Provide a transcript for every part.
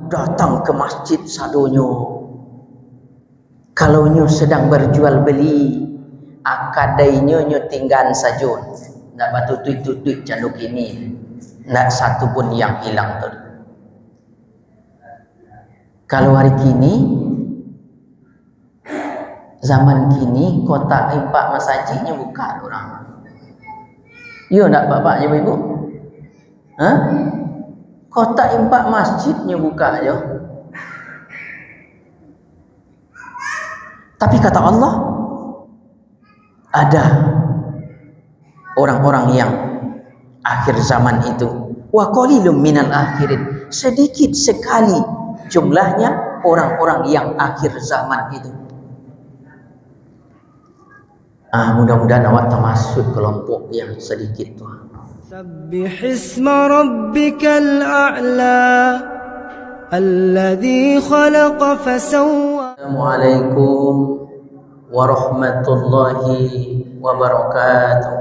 datang ke masjid sadonyo. Kalau nyo sedang berjual beli, akadainya nyo tinggal saja. Nak batu tuik-tuik canduk ini. Nak satu pun yang hilang tu. Kalau hari kini, zaman kini, kotak impak masjidnya buka orang. Yo nak bapak je ibu? Ha? Kotak impak masjidnya buka je. Tapi kata Allah, ada orang-orang yang akhir zaman itu, wa qalilum minal akhirin, sedikit sekali jumlahnya orang-orang yang akhir zaman itu. Mudah-mudahan awak termasuk kelompok yang sedikit tu. Sabbih isma rabbikal a'la alladhi khalaqa fasawwa. Assalamualaikum warahmatullahi wabarakatuh.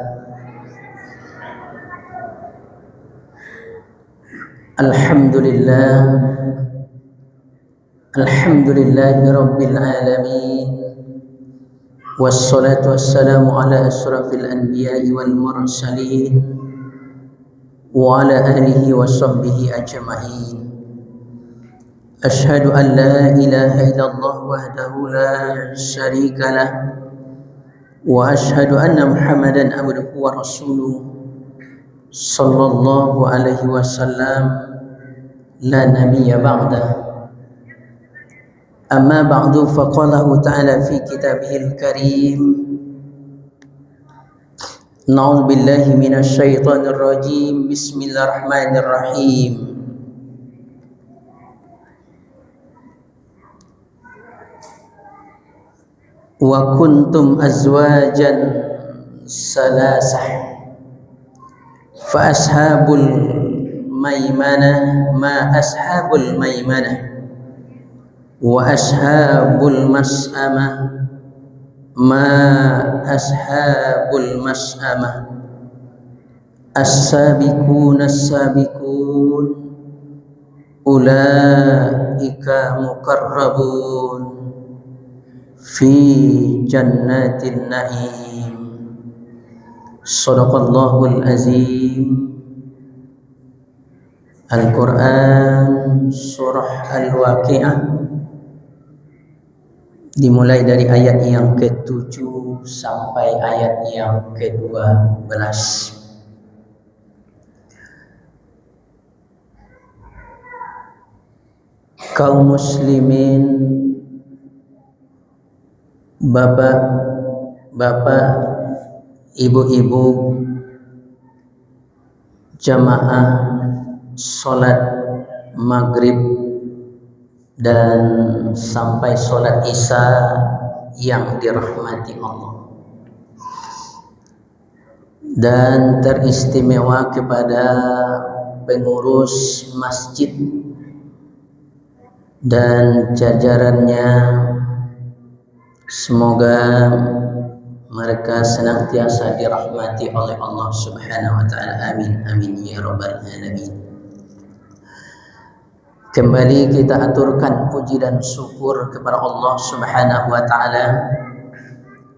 Alhamdulillah, alhamdulillahi rabbil alamin, wassalatu wassalamu ala asrafil anbiya'i wal mursalin wa ala alihi wa sahbihi ajma'in. Ashhadu an la ilaha illallah wahdahu la syarika lah wa ashhadu anna Muhammadan abduhu wa rasuluh sallallahu alaihi wasallam la nabiyya ba'da. Amma ba'du, faqalahu ta'ala fi kitabihil karim, na'udzu billahi minasy syaithanir rajim, bismillahirrahmanirrahim. Wa kuntum azwajan salasah fa ashabul maimanah ma ashabul maimanah wa ashabul mas'amah ma ashabul mas'amah. As-sabiqun as-sabiqun ulaika muqarrabun fi jannatin na'im. Sadaqallahul azim. Al-Quran surah Al-Waqi'ah, dimulai dari ayat yang ke-7 sampai ayat yang ke-12. Kaum muslimin, bapak-bapak, ibu-ibu, jamaah solat maghrib dan sampai solat isya yang dirahmati Allah, dan teristimewa kepada pengurus masjid dan jajarannya. Semoga mereka senantiasa dirahmati oleh Allah Subhanahu wa taala. Amin amin ya rabbal alamin. Kembali kita aturkan puji dan syukur kepada Allah Subhanahu wa taala,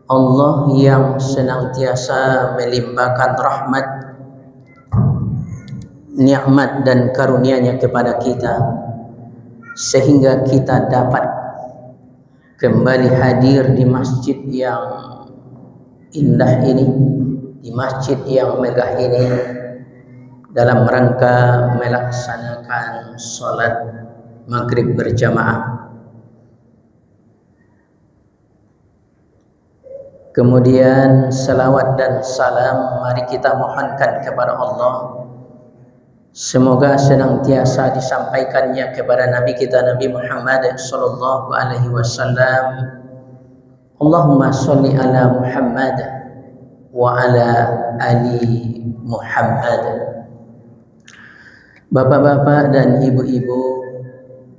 Allah yang senantiasa melimpahkan rahmat, nikmat dan karunia-Nya kepada kita, sehingga kita dapat kembali hadir di masjid yang indah ini, di masjid yang megah ini, dalam rangka melaksanakan sholat maghrib berjamaah. Kemudian salawat dan salam mari kita mohonkan kepada Allah, semoga senantiasa disampaikannya kepada Nabi kita Nabi Muhammad sallallahu alaihi wasallam. Allahumma sholli ala Muhammad wa ala ali Muhammad. Bapak-bapak dan ibu-ibu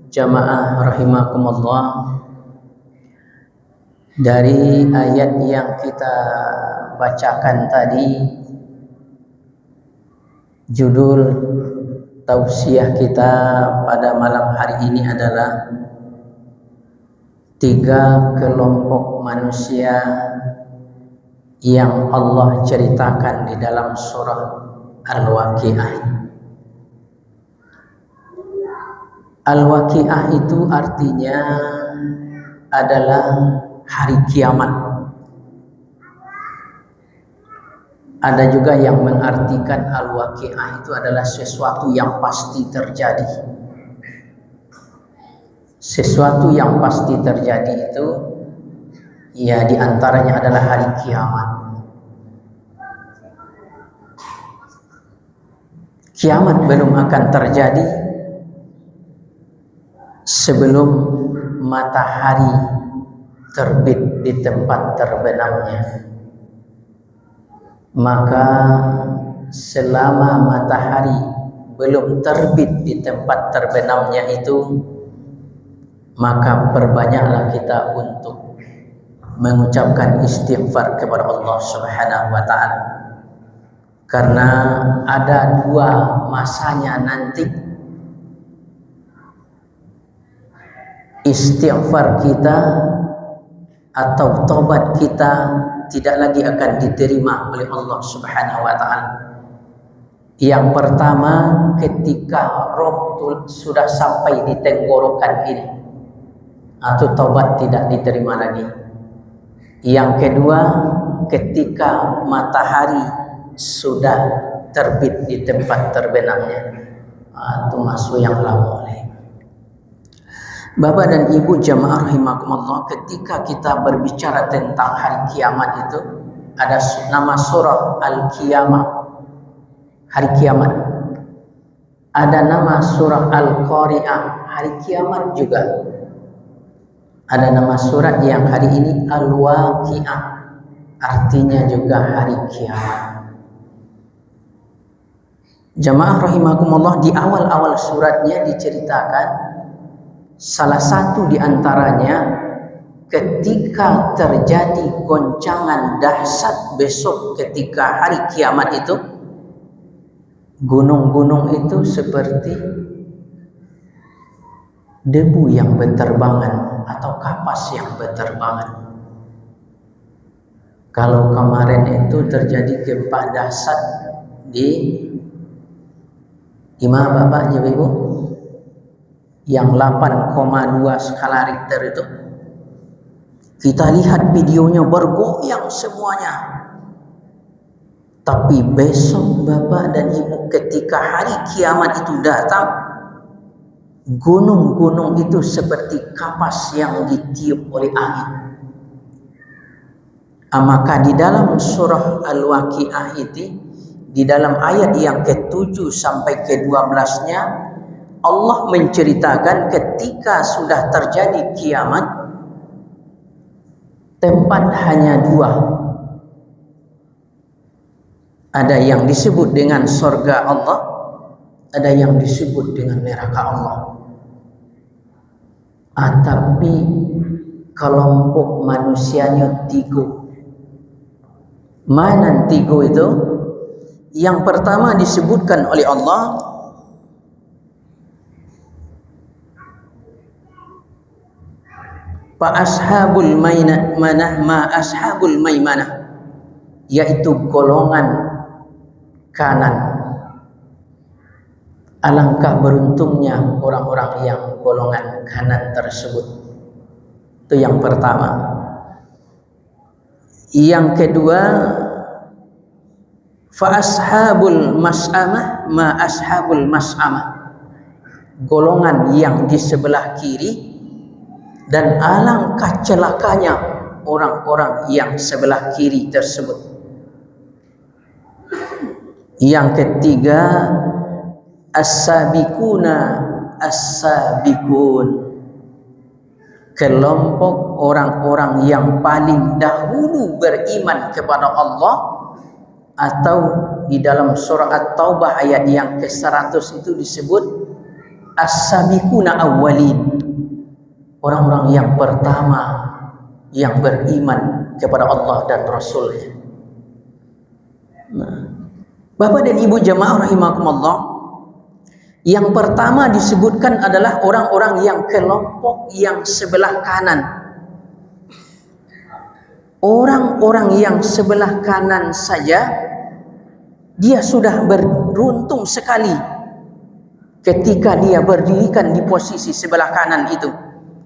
jamaah rahimakumullah, dari ayat yang kita bacakan tadi, judul tausiah kita pada malam hari ini adalah 3 kelompok manusia yang Allah ceritakan di dalam surah Al-Waqiah. Al-Waqiah itu artinya adalah hari kiamat. Ada juga yang mengartikan Al-Waqiah itu adalah sesuatu yang pasti terjadi. Sesuatu yang pasti terjadi itu ya diantaranya adalah hari kiamat. Kiamat belum akan terjadi sebelum matahari terbit di tempat terbenamnya. Maka selama matahari belum terbit di tempat terbenamnya itu, maka perbanyaklah kita untuk mengucapkan istighfar kepada Allah Subhanahu wa taala. Karena ada 2 masanya nanti istighfar kita atau tobat kita tidak lagi akan diterima oleh Allah Subhanahu wa taala. Yang pertama, ketika roh sudah sampai di tenggorokan ini, atau tobat tidak diterima lagi. Yang kedua, ketika matahari sudah terbit di tempat terbenamnya, itu masuk yang lama oleh. Bapak dan Ibu jamaah rahimakumullah, ketika kita berbicara tentang hari kiamat itu ada nama surah Al-Qiyamah, hari kiamat. Ada nama surah Al-Qari'ah, hari kiamat juga. Ada nama surat yang hari ini Al-Waqiah, artinya juga hari kiamat. Jamaah rahimakumullah, di awal-awal suratnya diceritakan salah satu di antaranya ketika terjadi goncangan dahsyat besok ketika hari kiamat itu, gunung-gunung itu seperti debu yang berterbangan atau kapas yang berterbangan. Kalau kemarin itu terjadi gempa dahsyat di mana Bapak Ibu? Yang 8,2 skala Richter itu, kita lihat videonya bergoyang semuanya. Tapi besok Bapak dan Ibu ketika hari kiamat itu datang, gunung-gunung itu seperti kapas yang ditiup oleh angin. Maka di dalam surah Al-Waqiah itu, di dalam ayat yang ke-7 sampai ke-12-nya, Allah menceritakan ketika sudah terjadi kiamat, tempat hanya 2. Ada yang disebut dengan surga Allah, ada yang disebut dengan neraka Allah. Tapi kelompok manusianya 3. Mana 3 itu? Yang pertama disebutkan oleh Allah, fa ashabul maimanah ma ashabul maimanah, yaitu golongan kanan. Alangkah beruntungnya orang-orang yang golongan kanan tersebut. Itu yang pertama. Yang kedua, fa ashabul mas'amah ma ashabul mas'amah, golongan yang di sebelah kiri, dan alangkah celakanya orang-orang yang sebelah kiri tersebut. Yang ketiga, as-sabiquna as-sabiqun, kelompok orang-orang yang paling dahulu beriman kepada Allah, atau di dalam surah At-Taubah ayat yang ke-100 itu disebut as-sabiquna awwalin, orang-orang yang pertama yang beriman kepada Allah dan Rasul-Nya. Bapak dan Ibu jamaah rahimakumullah, Yang pertama disebutkan adalah orang-orang yang kelompok yang sebelah kanan. Orang-orang yang sebelah kanan saja dia sudah beruntung sekali ketika dia berdirikan di posisi sebelah kanan itu.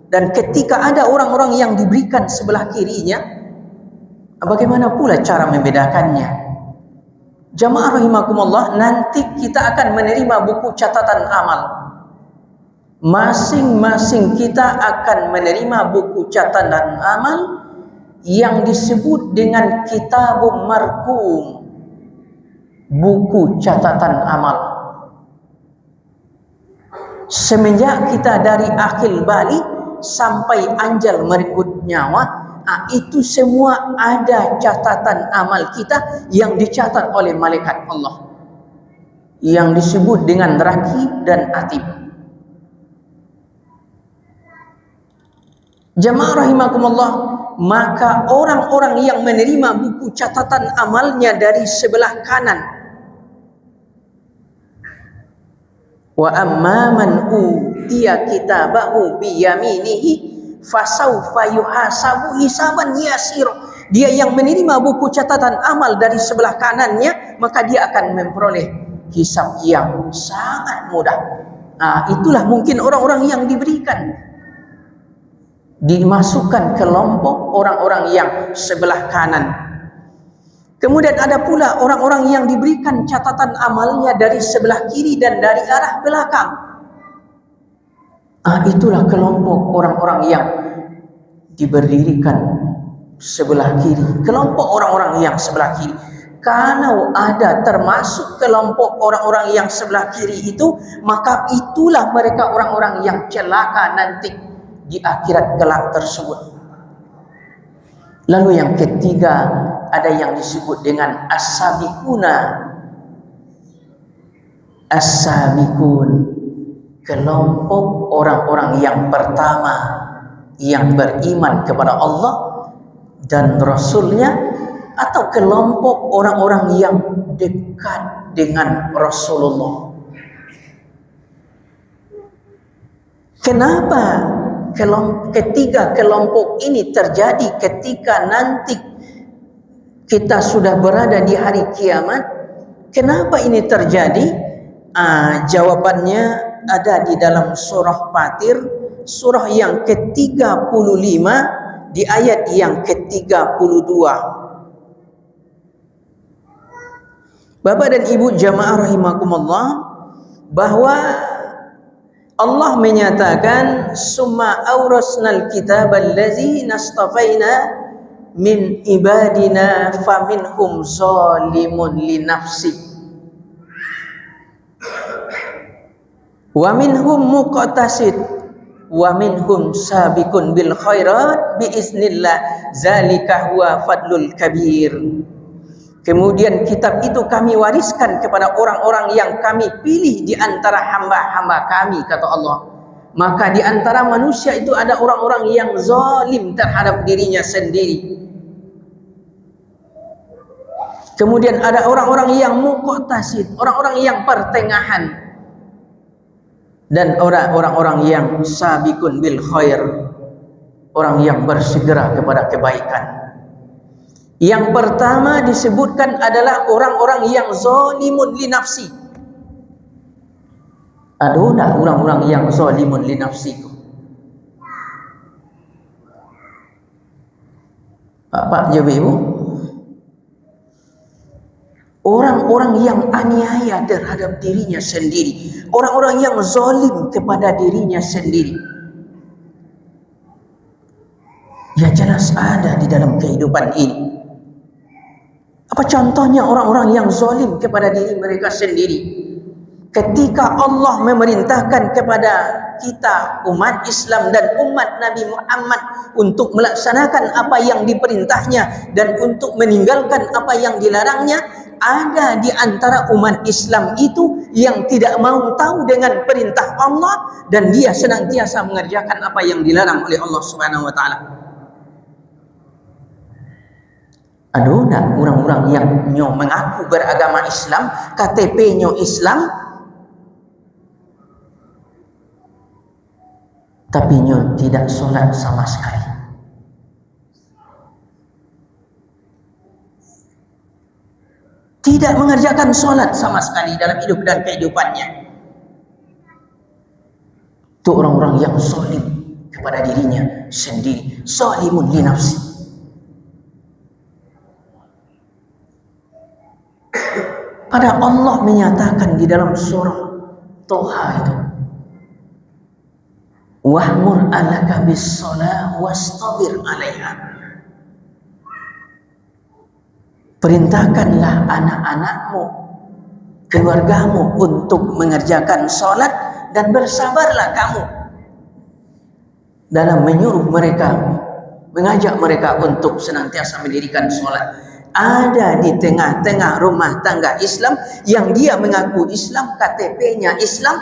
Dan ketika ada orang-orang yang diberikan sebelah kirinya, bagaimana pula cara membedakannya? Jamaah rahimakumullah, nanti kita akan menerima buku catatan amal. Masing-masing kita akan menerima buku catatan amal yang disebut dengan kitabun marqum, buku catatan amal. Semenjak kita dari akhir balik sampai anjal merenggut nyawa, itu semua ada catatan amal kita yang dicatat oleh malaikat Allah yang disebut dengan raqib dan atid. Jamaah rahimakumullah, maka orang-orang yang menerima buku catatan amalnya dari sebelah kanan, wa amma man utiya kitabahu biyaminihi fasawfa yuhasabu hisaban yasir. Dia yang menerima buku catatan amal dari sebelah kanannya, maka dia akan memperoleh hisab yang sangat mudah. Itulah mungkin orang-orang yang diberikan, dimasukkan kelompok orang-orang yang sebelah kanan. Kemudian ada pula orang-orang yang diberikan catatan amalnya dari sebelah kiri dan dari arah belakang. Itulah kelompok orang-orang yang diberdirikan sebelah kiri, kelompok orang-orang yang sebelah kiri. Kalau ada termasuk kelompok orang-orang yang sebelah kiri itu, maka itulah mereka orang-orang yang celaka nanti di akhirat kelak tersebut. Lalu yang ketiga, ada yang disebut dengan as-sabiquna. As-sabiqun, kelompok orang-orang yang pertama yang beriman kepada Allah dan Rasulnya, atau kelompok orang-orang yang dekat dengan Rasulullah. Kenapa ketiga kelompok ini terjadi ketika nanti kita sudah berada di hari kiamat? Kenapa ini terjadi? Jawabannya ada di dalam surah Fatir, surah yang ke-35 di ayat yang ke-32. Bapak dan Ibu jamaah rahimakumullah, bahwa Allah menyatakan summa awrasnal kitabal ladzi nastafaina min ibadina faminhum zalimun li nafsi wa minhum muqtasid wa minhum sabiqun bil khairat biiznillah zalika huwa fadlul kabir. Kemudian kitab itu kami wariskan kepada orang-orang yang kami pilih di antara hamba-hamba kami, kata Allah. Maka di antara manusia itu ada orang-orang yang zalim terhadap dirinya sendiri. Kemudian ada orang-orang yang muqtasid, orang-orang yang pertengahan. Dan orang-orang yang sabiqun bil khair, orang yang bersegera kepada kebaikan. Yang pertama disebutkan adalah orang-orang yang zalimun li nafsi. Ada tak orang-orang yang zalimun li nafsi itu? Pak jawab Ibu. Orang-orang yang aniaya terhadap dirinya sendiri, orang-orang yang zalim kepada dirinya sendiri. Ya jelas ada di dalam kehidupan ini. Apa contohnya orang-orang yang zalim kepada diri mereka sendiri? Ketika Allah memerintahkan kepada kita umat Islam dan umat Nabi Muhammad untuk melaksanakan apa yang diperintahnya dan untuk meninggalkan apa yang dilarangnya, ada di antara umat Islam itu yang tidak mau tahu dengan perintah Allah dan dia senantiasa mengerjakan apa yang dilarang oleh Allah Subhanahu wa taala. Ada tak orang-orang yang mengaku beragama Islam, KTP-nya Islam, tapi nyo tidak solat sama sekali. Tidak mengerjakan solat sama sekali dalam hidup dan kehidupannya. Itu orang-orang yang zalim kepada dirinya sendiri, zalimun li nafsi. Pada Allah menyatakan di dalam surah Toha itu, wahmur alaka bis-shalah wastabir 'alaiha. Perintahkanlah anak-anakmu, keluargamu untuk mengerjakan solat dan bersabarlah kamu dalam menyuruh mereka, mengajak mereka untuk senantiasa mendirikan solat. Ada di tengah-tengah rumah tangga Islam yang dia mengaku Islam, KTP-nya Islam,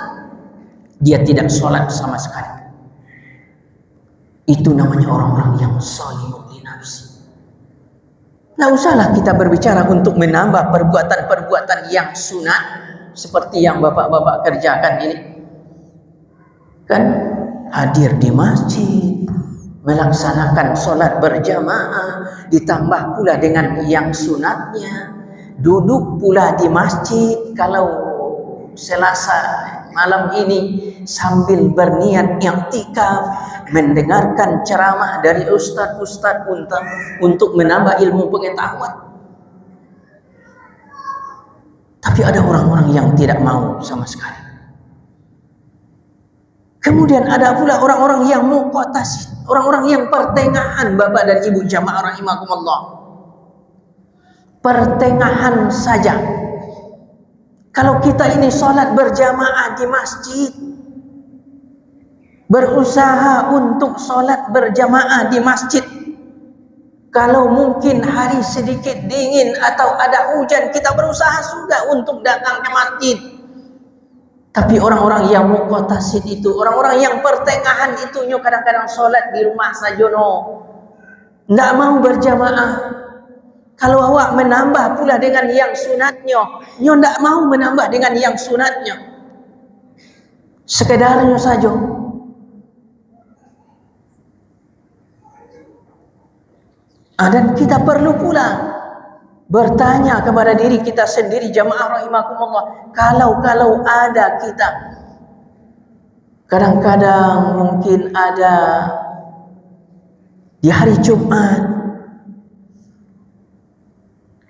dia tidak solat sama sekali. Itu namanya orang-orang yang zalimun li nafsi. Tidak usahlah kita berbicara untuk menambah perbuatan-perbuatan yang sunat seperti yang bapak-bapak kerjakan ini. Kan hadir di masjid, melaksanakan solat berjamaah, ditambah pula dengan yang sunatnya, duduk pula di masjid kalau Selasa malam ini sambil berniat i'tikaf, mendengarkan ceramah dari ustaz-ustaz untuk menambah ilmu pengetahuan. Tapi ada orang-orang yang tidak mau sama sekali. Kemudian ada pula orang-orang yang muqtasid, orang-orang yang pertengahan, Bapak dan Ibu jamaah rahimakumullah. Pertengahan saja. Kalau kita ini sholat berjamaah di masjid, berusaha untuk sholat berjamaah di masjid, kalau mungkin hari sedikit dingin atau ada hujan, kita berusaha juga untuk datang ke masjid. Tapi orang-orang yang muqtasid itu, orang-orang yang pertengahan itu, nyo kadang-kadang sholat di rumah saja, nggak mau berjamaah. Kalau awak menambah pula dengan yang sunatnya, nyo ndak mau menambah dengan yang sunatnya. Sekedarnya saja. Dan kita perlu pula bertanya kepada diri kita sendiri jamaah rahimakumullah. Kalau ada kita, kadang-kadang mungkin ada di hari Jumat,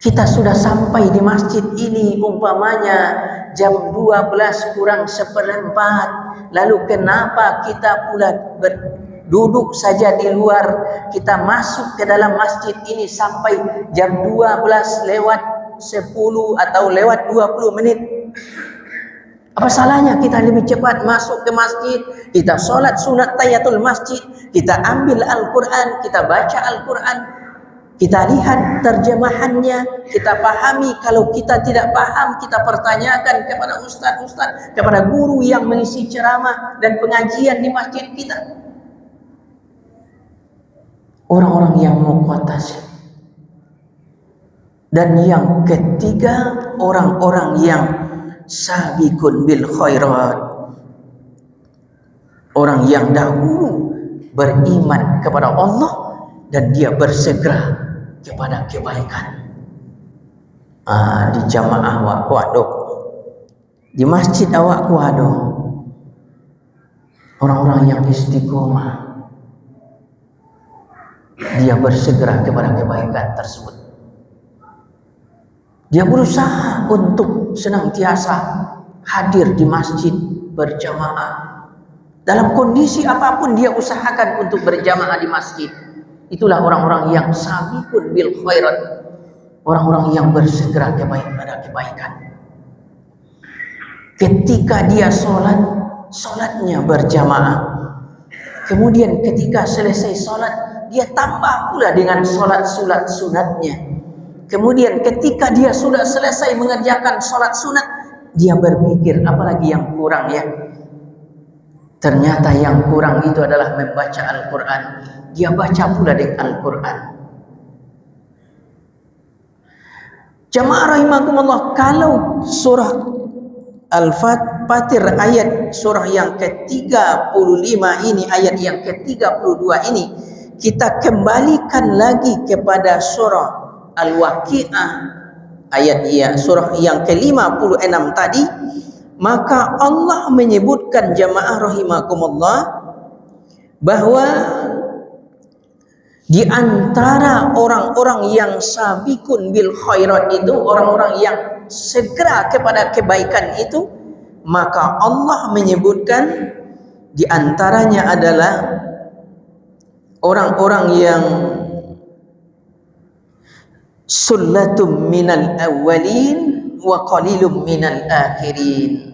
kita sudah sampai di masjid ini umpamanya jam 12 kurang 1/4. Lalu kenapa kita pula duduk saja di luar, kita masuk ke dalam masjid ini sampai jam 12 lewat 10 atau lewat 20 menit. Apa salahnya kita lebih cepat masuk ke masjid, kita sholat sunat tahiyatul masjid, kita ambil Al-Quran, kita baca Al-Quran, kita lihat terjemahannya, kita pahami. Kalau kita tidak paham, kita pertanyakan kepada ustaz-ustaz, kepada guru yang mengisi ceramah dan pengajian di masjid kita. Orang-orang yang muqtasid. Dan yang ketiga, orang-orang yang sabiqun bil khairat. Orang yang dahulu beriman kepada Allah dan dia bersegera kepada kebaikan. Di jamaah awak kuado, di masjid awak kuado, orang-orang yang istiqomah, dia bersegera kepada kebaikan tersebut. Dia berusaha untuk senantiasa hadir di masjid berjamaah. Dalam kondisi apapun dia usahakan untuk berjamaah di masjid. Itulah orang-orang yang sabiqun bil khairat, orang-orang yang bersegera kepada kebaikan. Ketika dia solatnya berjamaah. Kemudian ketika selesai solat, dia tambah pula dengan solat sunatnya. Kemudian ketika dia sudah selesai mengerjakan solat sunat, dia berpikir apalagi yang kurang ya. Ternyata yang kurang itu adalah membaca Al-Quran. Dia baca pula dengan Al-Quran. Jamaah rahimakumullah, kalau surah patir ayat surah yang ke-35 ini, ayat yang ke-32 ini, kita kembalikan lagi kepada surah Al-Waqi'ah, ayat surah yang ke-56 tadi, maka Allah menyebutkan jamaah rahimakumullah bahwa di antara orang-orang yang sabiqun bil khairat itu, orang-orang yang segera kepada kebaikan itu, maka Allah menyebutkan di antaranya adalah orang-orang yang sullatum minal awwalin wa qalilum minal akhirin,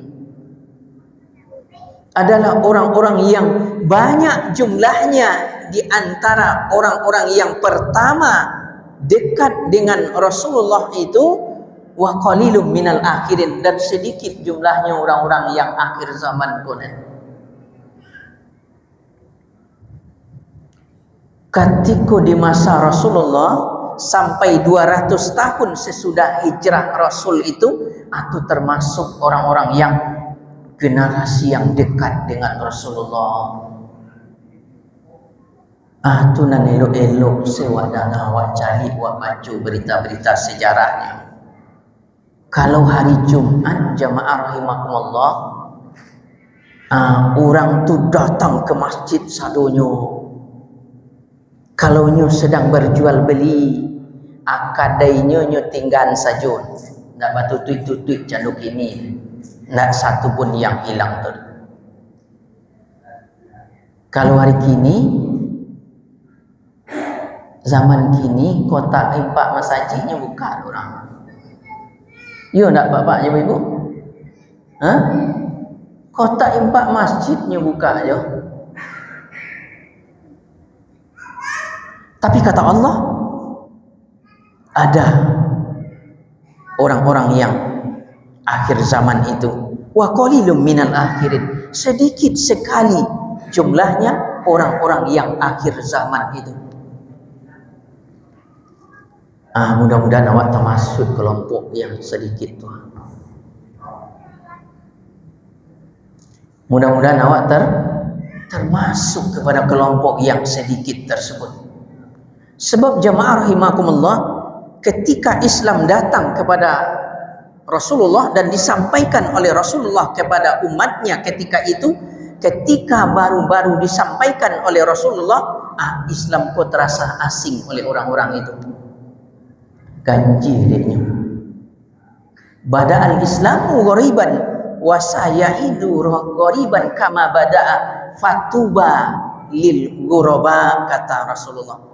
adalah orang-orang yang banyak jumlahnya di antara orang-orang yang pertama dekat dengan Rasulullah itu, wa qalilum minal akhirin, dan sedikit jumlahnya orang-orang yang akhir zaman pun. Ketika di masa Rasulullah sampai 200 tahun sesudah hijrah Rasul itu, aku termasuk orang-orang yang generasi yang dekat dengan Rasulullah. Tu nan elok-elok sewadana awak cari awak baca berita-berita sejarahnya. Kalau hari Jumat jamaah rahimakumullah, orang tu datang ke masjid sadonyo. Kalau nyo sedang berjual beli, akadainya nyo tinggal saja. Nak batu tuik-tuik canduk ini, nak satu pun yang hilang tu. Kalau hari kini, zaman kini, kotak impak masajidnya buka orang. Yo nak bapak je ibu? Kotak impak masjidnya buka je. Tapi kata Allah, ada orang-orang yang akhir zaman itu, wa qalilum minal akhirin, sedikit sekali jumlahnya orang-orang yang akhir zaman itu. Mudah-mudahan awak termasuk kelompok yang sedikit tu. Mudah-mudahan awak termasuk kepada kelompok yang sedikit tersebut. Sebab jamaah rahimakumullah, ketika Islam datang kepada Rasulullah dan disampaikan oleh Rasulullah kepada umatnya ketika itu, ketika baru-baru disampaikan oleh Rasulullah, Islam kok terasa asing oleh orang-orang itu. Ganjil dia. Bada'al Islamu ghariban wa sayaidu ghariban kama bada'a fatuba lil ghuraba, kata Rasulullah.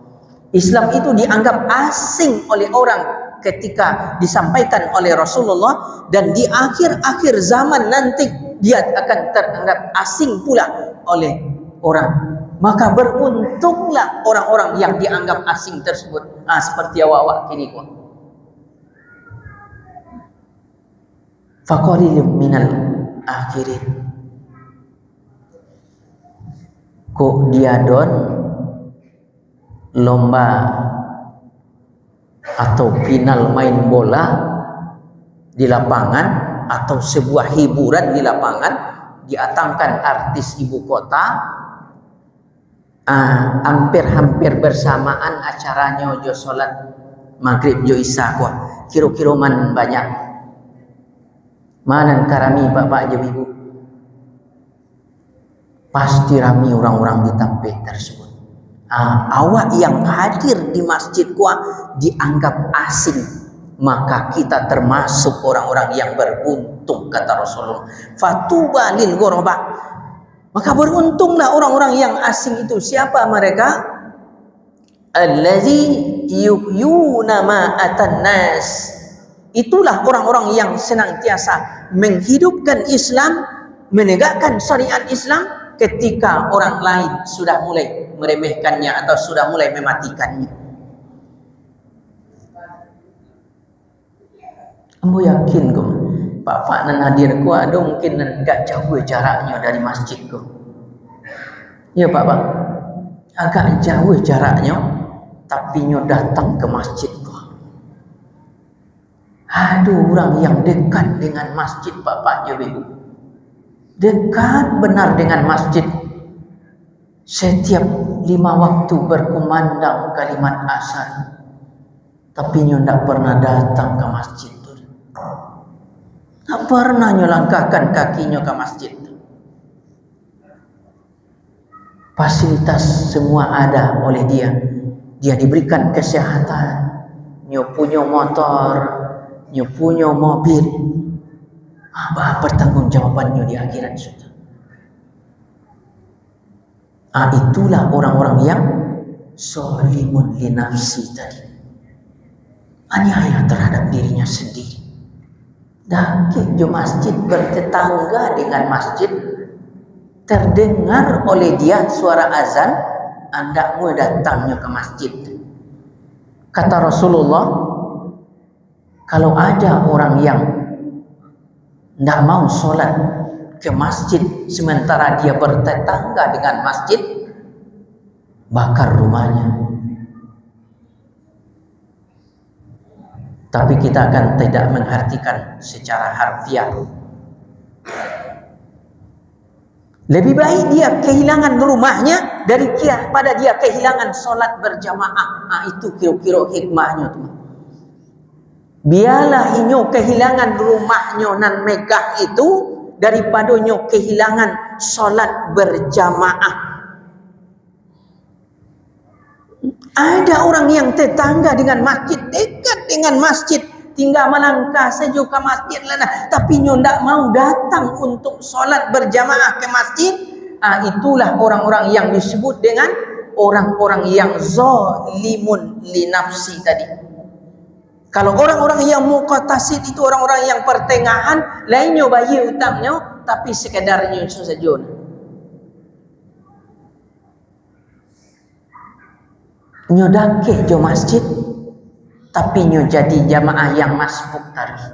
Islam itu dianggap asing oleh orang ketika disampaikan oleh Rasulullah, dan di akhir-akhir zaman nanti dia akan teranggap asing pula oleh orang. Maka beruntunglah orang-orang yang dianggap asing tersebut. Seperti awak-awak kini kok. Faqalilum minal akhirin. Kok dia don lomba atau final main bola di lapangan atau sebuah hiburan di lapangan, didatangkan artis ibu kota, hampir bersamaan acaranya jo solat maghrib jo isya kuah, kira-kira man banyak manan karami bapak jo ibu, pasti rami orang-orang di tempat tersebut. Awak yang hadir di masjid kuah dianggap asing, maka kita termasuk orang-orang yang beruntung, kata Rasulullah. Fatuba lil ghuraba, maka beruntunglah orang-orang yang asing itu. Siapa mereka? Allazi yuhyuna ma atannas, itulah orang-orang yang senantiasa menghidupkan Islam, menegakkan syariat Islam ketika orang lain sudah mulai meremehkannya atau sudah mulai mematikannya. Ambo yakin kok bapak nan hadir ku ada mungkin enggak jauh jaraknya dari masjid ku. Ya bapak, agak jauh jaraknya, tapi nyo datang ke masjid ku. Aduh, orang yang dekat dengan masjid bapak ya ibu. dekat benar dengan masjid. Setiap 5 waktu berkumandang kalimat azan, tapi nyo tak pernah datang ke masjid tu. Tak pernah nyo langkahkan kakinya ke masjid tu. Fasilitas semua ada oleh dia. Dia diberikan kesehatan. Nyo punya motor, nyo punya mobil. Apa pertanggungjawabannya di akhirat sudah? Itulah orang-orang yang zalimun li nafsi tadi. Aniaya terhadap dirinya sendiri. Dakik jo masjid bertetangga dengan masjid, terdengar oleh dia suara azan, andakmu datangnya ke masjid. Kata Rasulullah, kalau ada orang yang tidak mau sholat ke masjid sementara dia bertetangga dengan masjid, bakar rumahnya. Tapi kita akan tidak mengartikan secara harfiah. Lebih baik dia kehilangan rumahnya daripada dia kehilangan solat berjamaah. Itu kira-kira hikmahnya tu. Biarlah inyo kehilangan rumahnya nan megah itu daripada inyo kehilangan solat berjamaah. Ada orang yang tetangga dengan masjid, dekat dengan masjid, tinggal melangkah saja ke masjid lah, tapi nyo ndak mau datang untuk solat berjamaah ke masjid. Itulah orang-orang yang disebut dengan orang-orang yang zalimun li nafsi tadi. Kalau orang-orang yang muqtasid itu orang-orang yang pertengahan, lainnya bayar hutangnya, tapi sekedarnya saja. Nyo dakik jo masjid, tapi nyo jadi jamaah yang masbuk tarikh.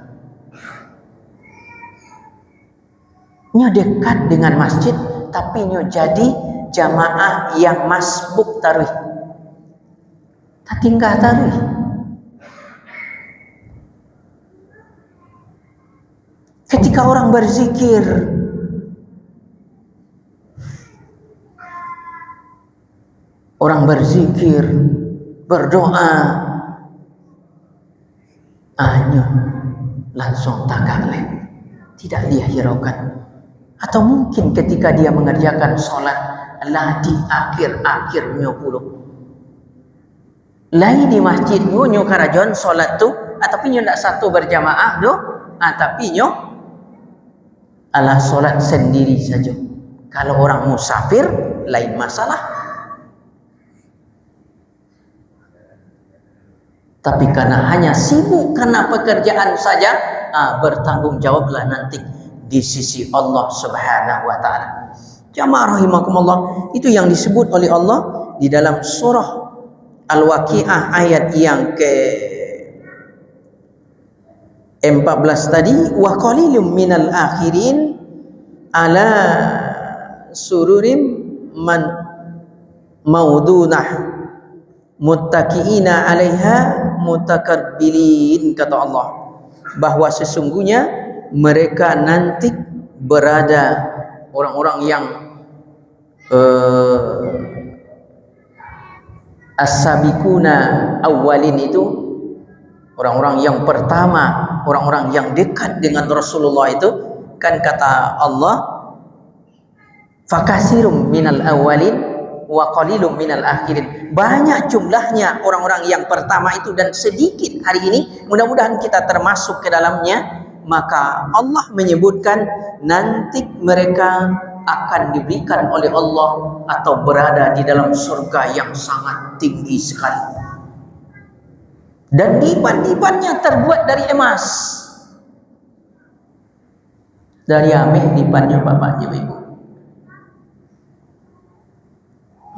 Nyo dekat dengan masjid, tapi nyo jadi jamaah yang masbuk tarikh. Tak tinggal tarikh. Ketika orang berzikir, berdoa, nyo langsung takaleh, tidak dia hiraukan. Atau mungkin ketika dia mengerjakan solat lah di akhir-akhir nyo puluh, lain di masjid nyo karajon solat tu, tapi nyo tak satu berjamaah do, tapi nyo ala solat sendiri saja. Kalau orang musafir lain masalah. Tapi karena hanya sibuk karena pekerjaan saja, bertanggungjawablah nanti di sisi Allah Subhanahu wa taala. Jamaah rahimakumullah, itu yang disebut oleh Allah di dalam surah Al-Waqiah ayat yang ke-14 tadi, wa qalilum minal akhirin ala sururim maudunah muttaqiina 'alaiha mutakabbirin, kata Allah, bahwa sesungguhnya mereka nanti berada orang-orang yang as-sabiquna awwalin, itu orang-orang yang pertama, orang-orang yang dekat dengan Rasulullah itu kan kata Allah, fakasirum minal awwalin wa qalilum minal akhirin. Banyak jumlahnya orang-orang yang pertama itu dan sedikit hari ini. Mudah-mudahan kita termasuk ke dalamnya. Maka Allah menyebutkan nanti mereka akan diberikan oleh Allah atau berada di dalam surga yang sangat tinggi sekali. Dan dipan-dipannya terbuat dari emas. Dari ameh dipannya bapak ibu.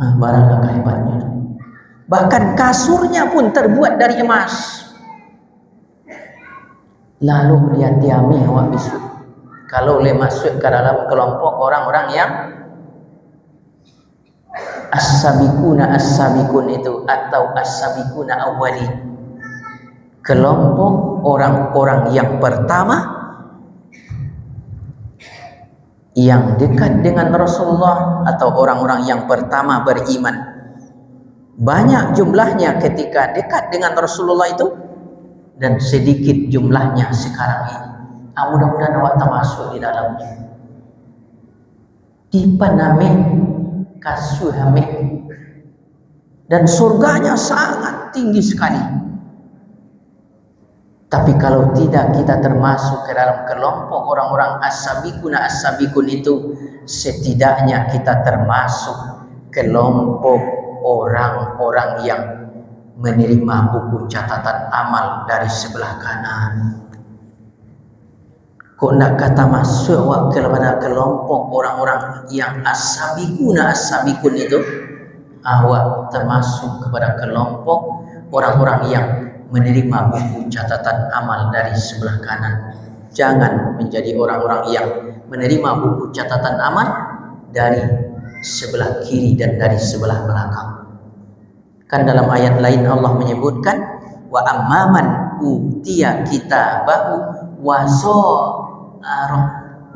Barangkah hebatnya. Bahkan kasurnya pun terbuat dari emas. Lalu lihat diami awak bisu. Kalau boleh masuk ke dalam kelompok orang-orang yang as-sabiqun itu atau as-sabiquna awwalin, kelompok orang-orang yang pertama yang dekat dengan Rasulullah atau orang-orang yang pertama beriman, banyak jumlahnya ketika dekat dengan Rasulullah itu dan sedikit jumlahnya sekarang ini. Mudah-mudahan awak termasuk di dalamnya. Dipaname kasuhame, dan surganya sangat tinggi sekali. Tapi kalau tidak kita termasuk ke dalam kelompok orang-orang as-sabiqun itu, setidaknya kita termasuk kelompok orang-orang yang menerima buku catatan amal dari sebelah kanan. Kok nak kata masuk awak kepada kelompok orang-orang yang as-sabiqun itu, awak termasuk kepada kelompok orang-orang yang menerima buku catatan amal dari sebelah kanan. Jangan menjadi orang-orang yang menerima buku catatan amal dari sebelah kiri dan dari sebelah belakang. Kan dalam ayat lain Allah menyebutkan, wa amman utiya kitabahu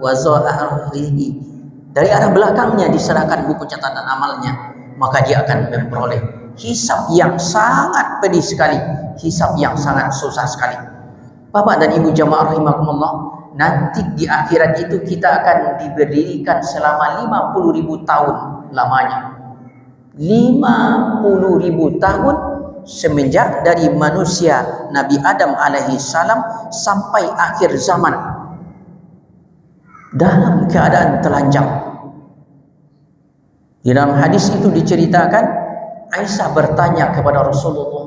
waza'arihi, dari arah belakangnya diserahkan buku catatan amalnya, maka dia akan memperoleh hisab yang sangat pedih sekali, hisab yang sangat susah sekali. Bapak dan Ibu jamaah rahimakumullah, nanti di akhirat itu kita akan diberikan selama 50.000 tahun lamanya. 50.000 tahun semenjak dari manusia Nabi Adam alaihi salam sampai akhir zaman dalam keadaan telanjang. Di dalam hadis itu diceritakan, Aisyah bertanya kepada Rasulullah,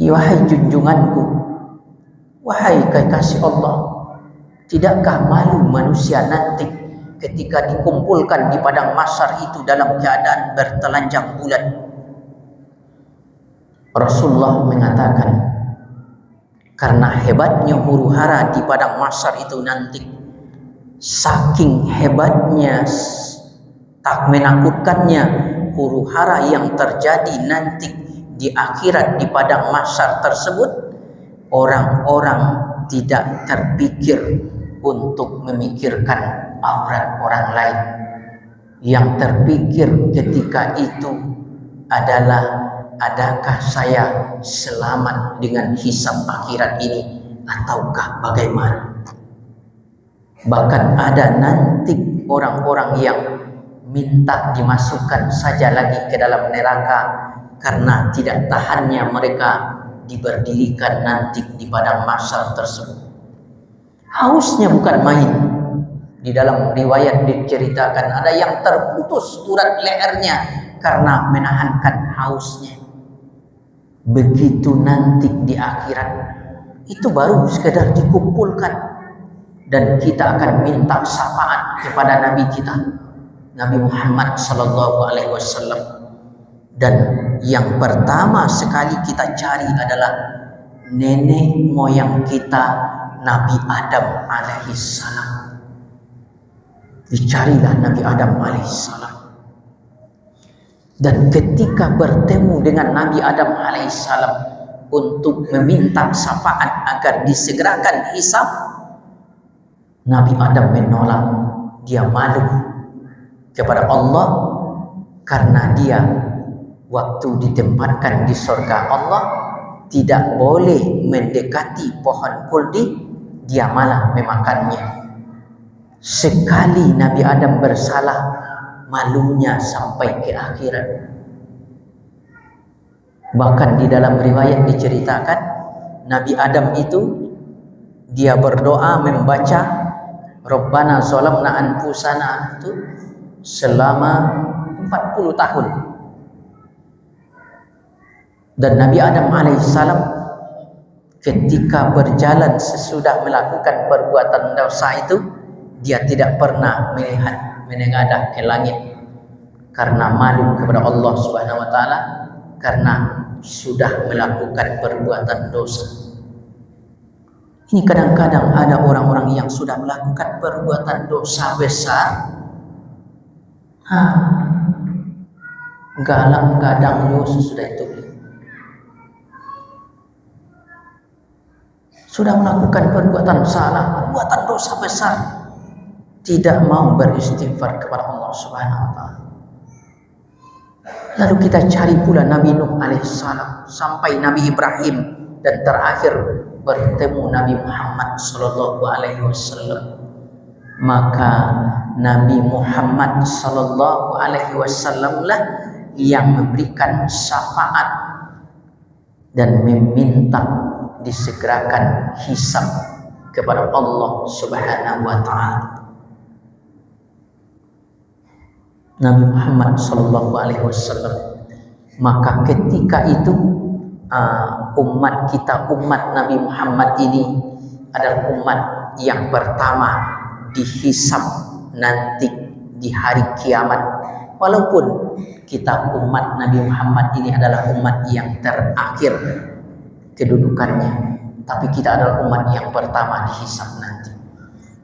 wahai junjunganku, wahai kekasih Allah, tidakkah malu manusia nanti ketika dikumpulkan di padang mahsyar itu dalam keadaan bertelanjang bulat? Rasulullah mengatakan, karena hebatnya huru hara di padang mahsyar itu nanti, saking hebatnya, tak menakutkannya huru hara yang terjadi nanti di akhirat di padang mahsyar tersebut, orang-orang tidak terpikir untuk memikirkan aurat orang lain. Yang terpikir ketika itu adalah, adakah saya selamat dengan hisab akhirat ini ataukah bagaimana? Bahkan ada nanti orang-orang yang minta dimasukkan saja lagi ke dalam neraka karena tidak tahannya mereka diberdirikan nanti di padang mahsyar tersebut. Hausnya bukan main. Di dalam riwayat diceritakan ada yang terputus urat lehernya karena menahankan hausnya. Begitu nanti di akhirat itu baru sekedar dikumpulkan dan kita akan minta syafaat kepada Nabi kita, Nabi Muhammad sallallahu alaihi wasallam. Dan yang pertama sekali kita cari adalah nenek moyang kita, Nabi Adam alaihi salam. Dicarilah Nabi Adam alaihi salam. Dan ketika bertemu dengan Nabi Adam alaihi salam untuk meminta syafaat agar disegerakan hisab, Nabi Adam menolak. Dia malu kepada Allah karena dia waktu ditempatkan di surga Allah tidak boleh mendekati pohon kuldi, dia malah memakannya. Sekali Nabi Adam bersalah, malunya sampai ke akhirat. Bahkan di dalam riwayat diceritakan, Nabi Adam itu dia berdoa membaca Rabbana zalamna anfusana itu selama 40 tahun. Dan Nabi Adam alaihissalam ketika berjalan sesudah melakukan perbuatan dosa itu, dia tidak pernah melihat menengadah ke langit karena malu kepada Allah Subhanahu wa taala karena sudah melakukan perbuatan dosa. Ini kadang-kadang ada orang-orang yang sudah melakukan perbuatan dosa besar, galang gadang sudah itu, sudah melakukan perbuatan salah, perbuatan dosa besar, tidak mau beristighfar kepada Allah Subhanahu wa taala. Lalu kita cari pula Nabi Nuh alaihissalam sampai Nabi Ibrahim dan terakhir bertemu Nabi Muhammad sallallahu alaihi wasallam. Maka Nabi Muhammad sallallahu alaihi wasallam lah yang memberikan syafaat dan meminta disegerakan hisab kepada Allah Subhanahu wa taala. Nabi Muhammad sallallahu alaihi wasallam. Maka ketika itu umat kita, umat Nabi Muhammad ini adalah umat yang pertama dihisab nanti di hari kiamat. Walaupun kita umat Nabi Muhammad ini adalah umat yang terakhir kedudukannya, tapi kita adalah umat yang pertama dihisab nanti.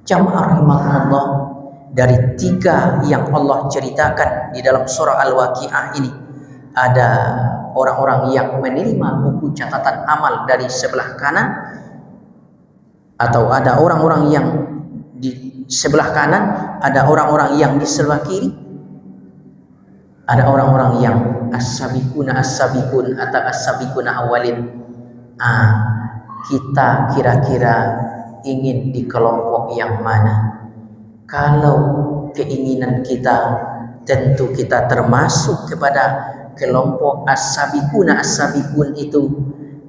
Jamaah rahimahullah, dari 3 yang Allah ceritakan di dalam surah Al-Waqiah ini, ada orang-orang yang menerima buku catatan amal dari sebelah kanan, atau ada orang-orang yang di sebelah kanan, ada orang-orang yang di sebelah kiri, ada orang-orang yang as-sabiquna as-sabiqun atau as-sabiquna awalin. Kita kira-kira ingin di kelompok yang mana? Kalau keinginan kita, tentu kita termasuk kepada kelompok as-sabiquna as-sabiqun itu.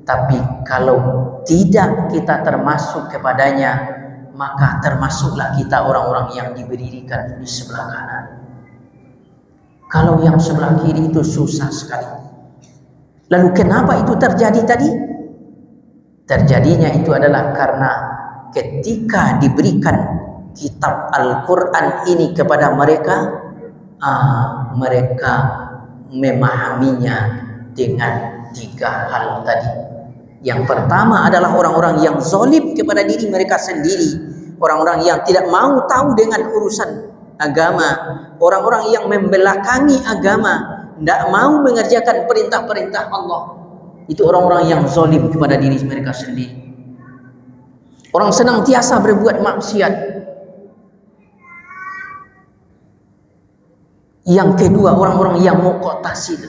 Tapi kalau tidak kita termasuk kepadanya, maka termasuklah kita orang-orang yang diberdirikan di sebelah kanan. Kalau yang sebelah kiri itu susah sekali. Lalu kenapa itu terjadi tadi? Terjadinya itu adalah karena ketika diberikan kitab Al-Quran ini kepada mereka, mereka memahaminya dengan 3 hal tadi. Yang pertama adalah orang-orang yang zalim kepada diri mereka sendiri, orang-orang yang tidak mau tahu dengan urusan agama, orang-orang yang membelakangi agama, tidak mau mengerjakan perintah-perintah Allah. Itu orang-orang yang zalim kepada diri mereka sendiri. Orang senantiasa berbuat maksiat. Yang kedua, orang-orang yang muqtasid,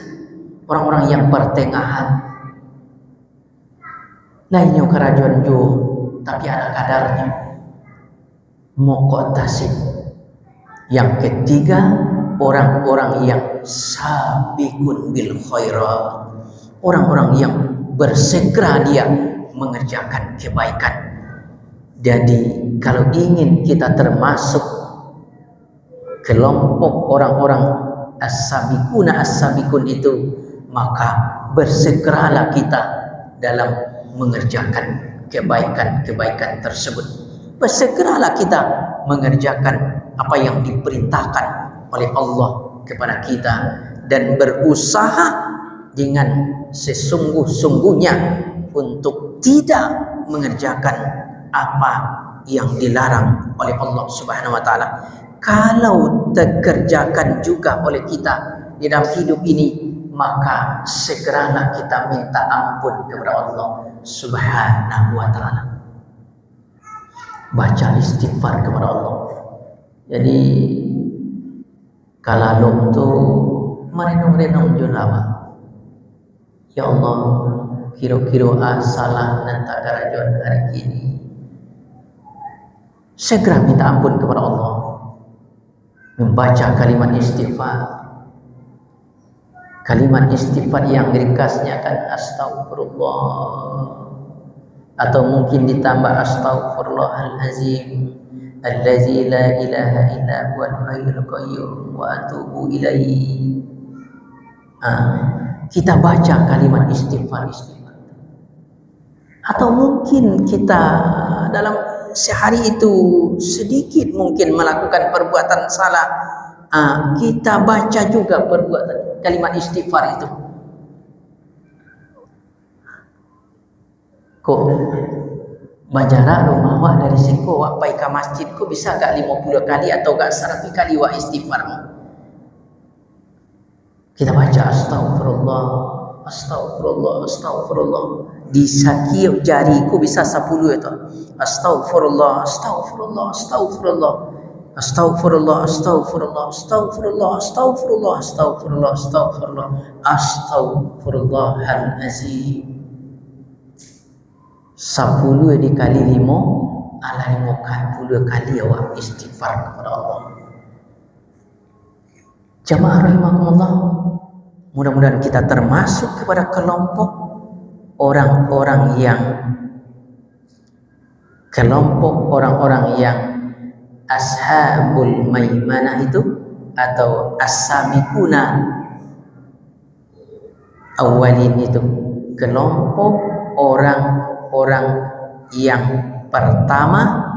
orang-orang yang pertengahan. Lainnya kerajaan jo, tapi ada kadarnya. Muqtasid. Yang ketiga, orang-orang yang sabiqun bil khairat, orang-orang yang bersegera dia mengerjakan kebaikan. Jadi kalau ingin kita termasuk kelompok orang-orang as-sabiquna as-sabiqun itu, maka bersegeralah kita dalam mengerjakan kebaikan-kebaikan tersebut. Bersegeralah kita mengerjakan apa yang diperintahkan oleh Allah kepada kita, dan berusaha dengan sesungguh-sungguhnya untuk tidak mengerjakan apa yang dilarang oleh Allah Subhanahu wa taala. Kalau terkerjakan juga oleh kita di dalam hidup ini, maka segeralah kita minta ampun kepada Allah Subhanahu wa taala. Baca istighfar kepada Allah. Jadi kalau tu merenung-renung julawa. Ya Allah, kira-kira salah dan tak darajat hari ini. Segera minta ampun kepada Allah. Membaca kalimat istighfar. Kalimat istighfar yang ringkasnya kan astaghfirullah, atau mungkin ditambah astaghfirullahalazim allazi la ilaha illa huwal hayyul qayyum wa atubu ilaihi. Kita baca kalimat istighfar. Atau mungkin kita dalam sehari itu sedikit mungkin melakukan perbuatan salah, kita baca juga perbuatan kalimat istighfar itu. Kok bajara rumah wak dari siko wak pai ke masjid kok bisa gak 50 kali atau gak 100 kali wak istighfar? Kita baca astagfirullah, astagfirullah, astagfirullah. Di sakiuk jariku bisa 10 itu. Astagfirullah, astagfirullah, astagfirullah. Astaghfirullah, astaghfirullah, astaghfirullah, astaghfirullah, astaghfirullah, astaghfirullah, astaghfirullahalazim. 10 dikali 5 ala 50 kali awak istighfar kepada Allah. Jamaah rahimakumullah, mudah-mudahan kita termasuk kepada kelompok orang-orang yang ashabul maimanah itu, atau as-sabiquna awalin itu, kelompok orang-orang yang pertama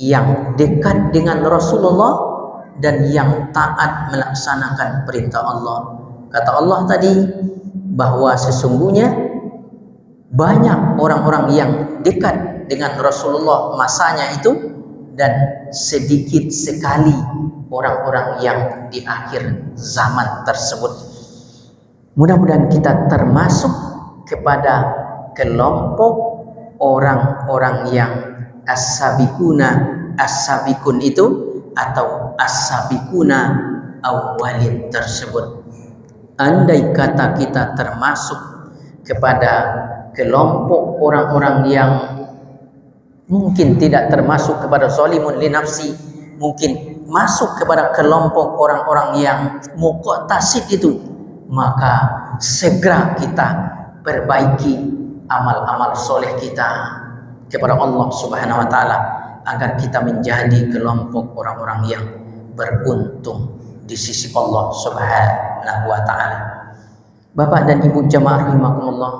yang dekat dengan Rasulullah dan yang taat melaksanakan perintah Allah. Kata Allah tadi bahwa sesungguhnya banyak orang-orang yang dekat dengan Rasulullah masanya itu, dan sedikit sekali orang-orang yang di akhir zaman tersebut. Mudah-mudahan kita termasuk kepada kelompok orang-orang yang as-sabiqun itu, atau as-sabiquna awwalin tersebut. Andai kata kita termasuk kepada kelompok orang-orang yang mungkin tidak termasuk kepada zalimun li nafsi, mungkin masuk kepada kelompok orang-orang yang muqtasid itu, maka segera kita perbaiki amal-amal soleh kita kepada Allah Subhanahu wa taala, agar kita menjadi kelompok orang-orang yang beruntung di sisi Allah Subhanahu wa taala. Bapak dan Ibu jamaah rahimakumullah,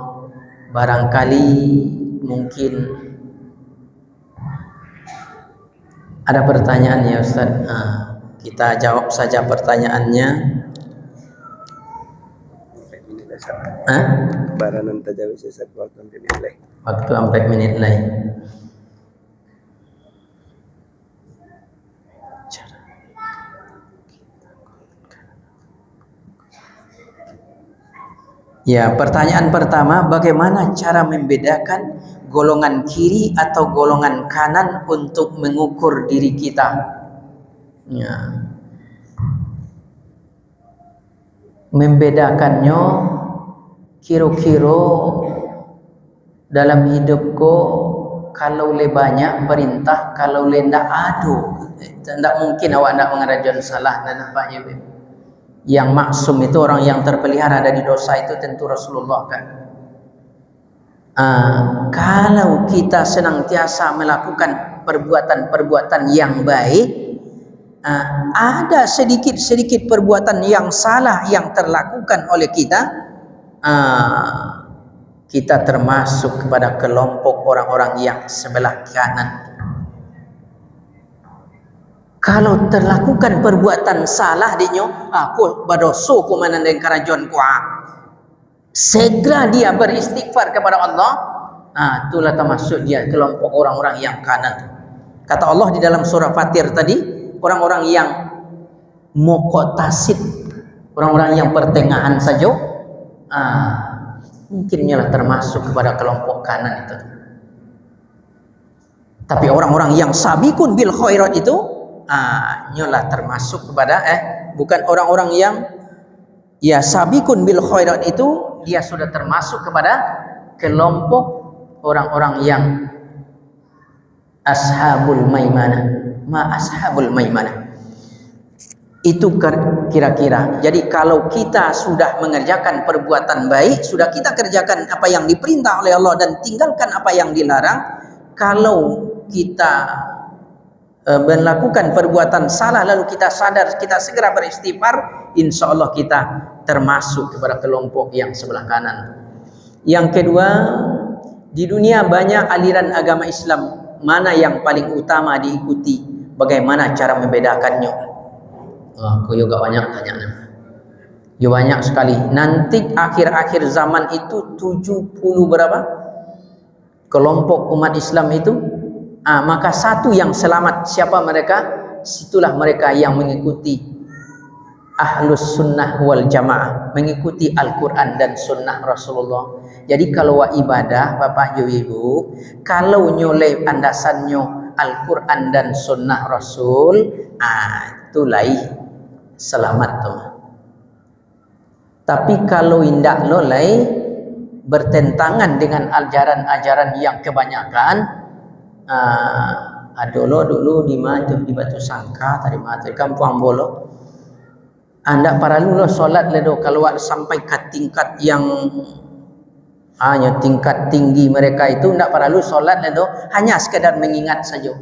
barangkali mungkin ada pertanyaan ya Ustaz. Kita jawab saja pertanyaannya. Baranan tajawis Ustaz, waktu menit lain. Waktu 4 menit lain. Ya, pertanyaan pertama, bagaimana cara membedakan golongan kiri atau golongan kanan untuk mengukur diri kita? Ya. Membedakannya kira-kira dalam hidupku, kalau le banyak perintah, kalau le ndak aduh, tidak mungkin awak nak mengerajon salah dan apa ya. Yang maksum itu, orang yang terpelihara dari dosa itu tentu Rasulullah kan. Kalau kita senantiasa melakukan perbuatan-perbuatan yang baik, ada sedikit-sedikit perbuatan yang salah yang terlakukan oleh kita, kita termasuk kepada kelompok orang-orang yang sebelah kanan. Kalau terlakukan perbuatan salah dinyo, aku berdosa ku manandeng karajon ku, segera dia beristighfar kepada Allah, itulah termasuk dia kelompok orang-orang yang kanan. Kata Allah di dalam surah Fatir tadi, orang-orang yang muqtasid, orang-orang yang pertengahan saja, mungkin ialah termasuk kepada kelompok kanan itu. Tapi orang-orang yang sabiqun bil khairat itu, nyolah termasuk kepada bukan orang-orang yang ya sabiqun bil khairat itu, dia sudah termasuk kepada kelompok orang-orang yang ashabul maimanah. Ashabul maimanah itu kira-kira. Jadi kalau kita sudah mengerjakan perbuatan baik, sudah kita kerjakan apa yang diperintah oleh Allah dan tinggalkan apa yang dilarang, kalau kita melakukan perbuatan salah lalu kita sadar, kita segera beristighfar, insya Allah kita termasuk kepada kelompok yang sebelah kanan. Yang kedua, di dunia banyak aliran agama Islam, mana yang paling utama diikuti? Bagaimana cara membedakannya? Aku juga banyak tanya. Ya banyak sekali. Nanti akhir-akhir zaman itu 70 berapa kelompok umat Islam itu, maka satu yang selamat, siapa mereka? Situlah mereka yang mengikuti Ahlus Sunnah wal Jamaah, mengikuti Al-Quran dan Sunnah Rasulullah. Jadi kalau ibadah, Bapak Ibu, kalau nyoleh andasannya Al-Quran dan Sunnah Rasul, itulah selamat tu. Tapi kalau indak lolai bertentangan dengan ajaran-ajaran yang kebanyakan, dulu di mana di Batu Sangka tadi di Kampung Ambolo, anda perlu lo solat ledo kalau sampai ke tingkat yang hanya tingkat tinggi mereka itu ndak perlu solat ledo, hanya sekedar mengingat saja.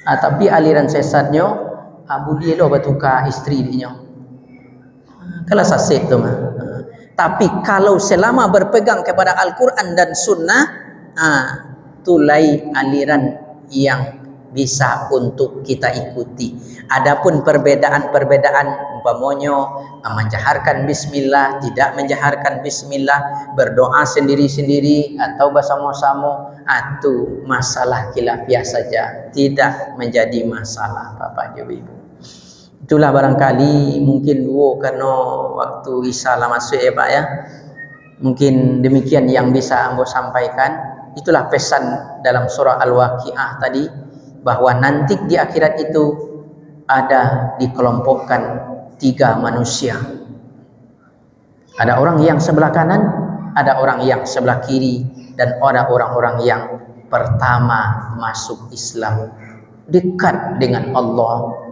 Tapi aliran sesatnya dia lo batuka istri dia. Kalau sasih tu mah. Tapi kalau selama berpegang kepada Al-Quran dan Sunnah, tulai aliran yang bisa untuk kita ikuti. Adapun perbedaan-perbedaan umpamanya menjaharkan bismillah, tidak menjaharkan bismillah, berdoa sendiri-sendiri atau bersama-sama, itu masalah khilafiyah saja, tidak menjadi masalah Bapak Ibu. Itulah barangkali mungkin karena waktu Isya lah masuk ya Pak ya. Mungkin demikian yang bisa ambo sampaikan. Itulah pesan dalam surah Al-Waqiah tadi, bahwa nanti di akhirat itu ada dikelompokkan 3 manusia. Ada orang yang sebelah kanan, ada orang yang sebelah kiri, dan ada orang-orang yang pertama masuk Islam, dekat dengan Allah.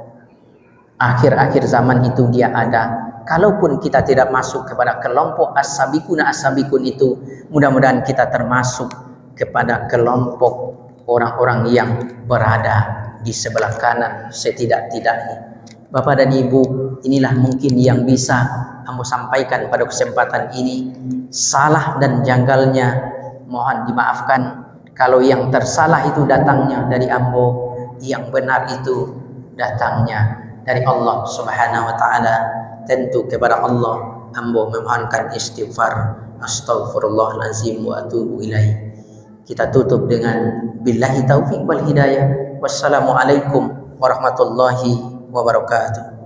Akhir-akhir zaman itu dia ada. Kalaupun kita tidak masuk kepada kelompok as-sabiqun itu, mudah-mudahan kita termasuk kepada kelompok orang-orang yang berada di sebelah kanan setidak-tidaknya. Bapak dan Ibu, inilah mungkin yang bisa ambo sampaikan pada kesempatan ini. Salah dan janggalnya mohon dimaafkan. Kalau yang tersalah itu datangnya dari ambo, yang benar itu datangnya dari Allah Subhanahu wa taala. Tentu kepada Allah ambo memohonkan istighfar, astaghfirullahalazim wa atubu ilaih. Kita tutup dengan billahi taufiq wal hidayah. Wassalamualaikum warahmatullahi wabarakatuh.